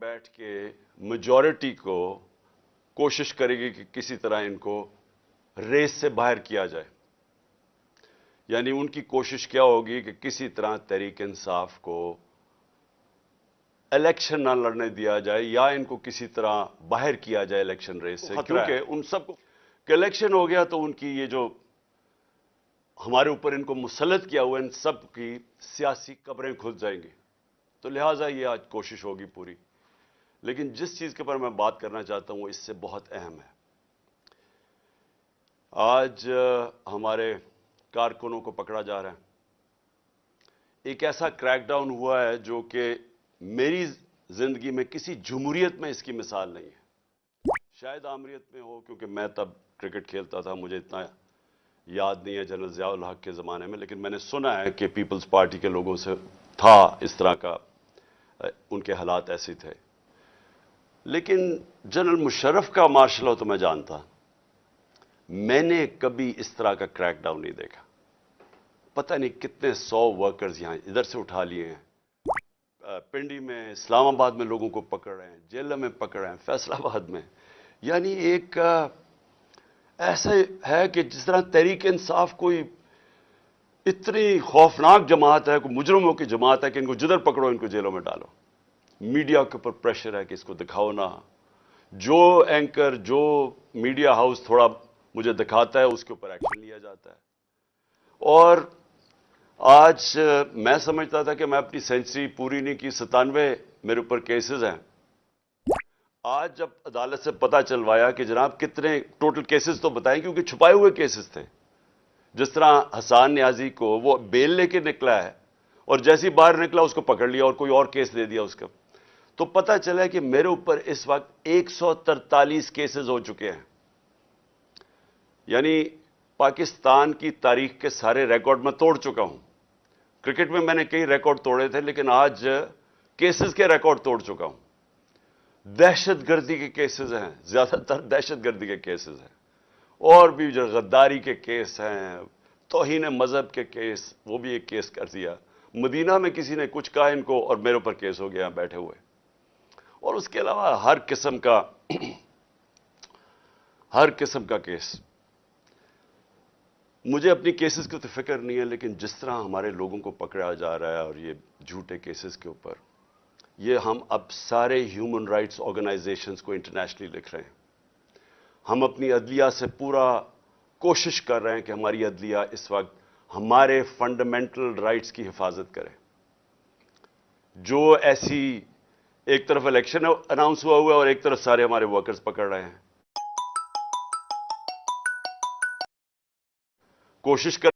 بیٹھ کے میجورٹی کو کوشش کرے گی کہ کسی طرح ان کو ریس سے باہر کیا جائے. یعنی ان کی کوشش کیا ہوگی کہ کسی طرح تحریک انصاف کو الیکشن نہ لڑنے دیا جائے یا ان کو کسی طرح باہر کیا جائے الیکشن ریس سے. کیونکہ ان سب کو کہ الیکشن ہو گیا تو ان کی یہ جو ہمارے اوپر ان کو مسلط کیا ہوا ان سب کی سیاسی قبریں کھل جائیں گی. تو لہٰذا یہ آج کوشش ہوگی پوری. لیکن جس چیز کے پر میں بات کرنا چاہتا ہوں وہ اس سے بہت اہم ہے. آج ہمارے کارکنوں کو پکڑا جا رہا ہے. ایک ایسا کریک ڈاؤن ہوا ہے جو کہ میری زندگی میں کسی جمہوریت میں اس کی مثال نہیں ہے. شاید آمریت میں ہو کیونکہ میں تب کرکٹ کھیلتا تھا, مجھے اتنا یاد نہیں ہے جنرل ضیاء الحق کے زمانے میں, لیکن میں نے سنا ہے کہ پیپلز پارٹی کے لوگوں سے تھا اس طرح کا, ان کے حالات ایسے تھے. لیکن جنرل مشرف کا مارشل لا تو میں جانتا, میں نے کبھی اس طرح کا کریک ڈاؤن نہیں دیکھا. پتہ نہیں کتنے 100 ورکرز یہاں ادھر سے اٹھا لیے ہیں, پنڈی میں, اسلام آباد میں لوگوں کو پکڑ رہے ہیں, جیلوں میں پکڑ رہے ہیں, فیصل آباد میں. یعنی ایک ایسا ہے کہ جس طرح تحریک انصاف کوئی اتنی خوفناک جماعت ہے, کوئی مجرموں کی جماعت ہے کہ ان کو جدھر پکڑو ان کو جیلوں میں ڈالو. میڈیا کے اوپر پریشر ہے کہ اس کو دکھاؤ نہ. جو اینکر, جو میڈیا ہاؤس تھوڑا مجھے دکھاتا ہے اس کے اوپر ایکشن لیا جاتا ہے. اور آج میں سمجھتا تھا کہ میں اپنی سینچری پوری نہیں کی, 97 میرے اوپر کیسز ہیں. آج جب عدالت سے پتہ چلوایا کہ جناب کتنے ٹوٹل کیسز تو بتائیں, کیونکہ چھپائے ہوئے کیسز تھے. جس طرح حسان نیازی کو وہ بیل لے کے نکلا ہے اور جیسی باہر نکلا اس کو پکڑ لیا اور کوئی اور کیس دے دیا اس کا. تو پتہ چلا کہ میرے اوپر اس وقت 143 کیسز ہو چکے ہیں. یعنی پاکستان کی تاریخ کے سارے ریکارڈ میں توڑ چکا ہوں. کرکٹ میں نے کئی ریکارڈ توڑے تھے, لیکن آج کیسز کے ریکارڈ توڑ چکا ہوں. دہشت گردی کے کیسز ہیں, زیادہ تر دہشت گردی کے کیسز ہیں, اور بھی جو غداری کے کیس ہیں, توہین مذہب کے کیس, وہ بھی ایک کیس کر دیا. مدینہ میں کسی نے کچھ کہا ان کو اور میرے اوپر کیس ہو گیا بیٹھے ہوئے. اور اس کے علاوہ ہر قسم کا کیس. مجھے اپنی کیسز کی تو فکر نہیں ہے, لیکن جس طرح ہمارے لوگوں کو پکڑا جا رہا ہے اور یہ جھوٹے کیسز کے اوپر, یہ ہم اب سارے ہیومن رائٹس آرگنائزیشنز کو انٹرنیشنلی لکھ رہے ہیں. ہم اپنی عدلیہ سے پورا کوشش کر رہے ہیں کہ ہماری عدلیہ اس وقت ہمارے فنڈامنٹل رائٹس کی حفاظت کرے. جو ایسی ایک طرف الیکشن اناؤنس ہوا ہے اور ایک طرف سارے ہمارے ورکرز پکڑ رہے ہیں. کوشش کر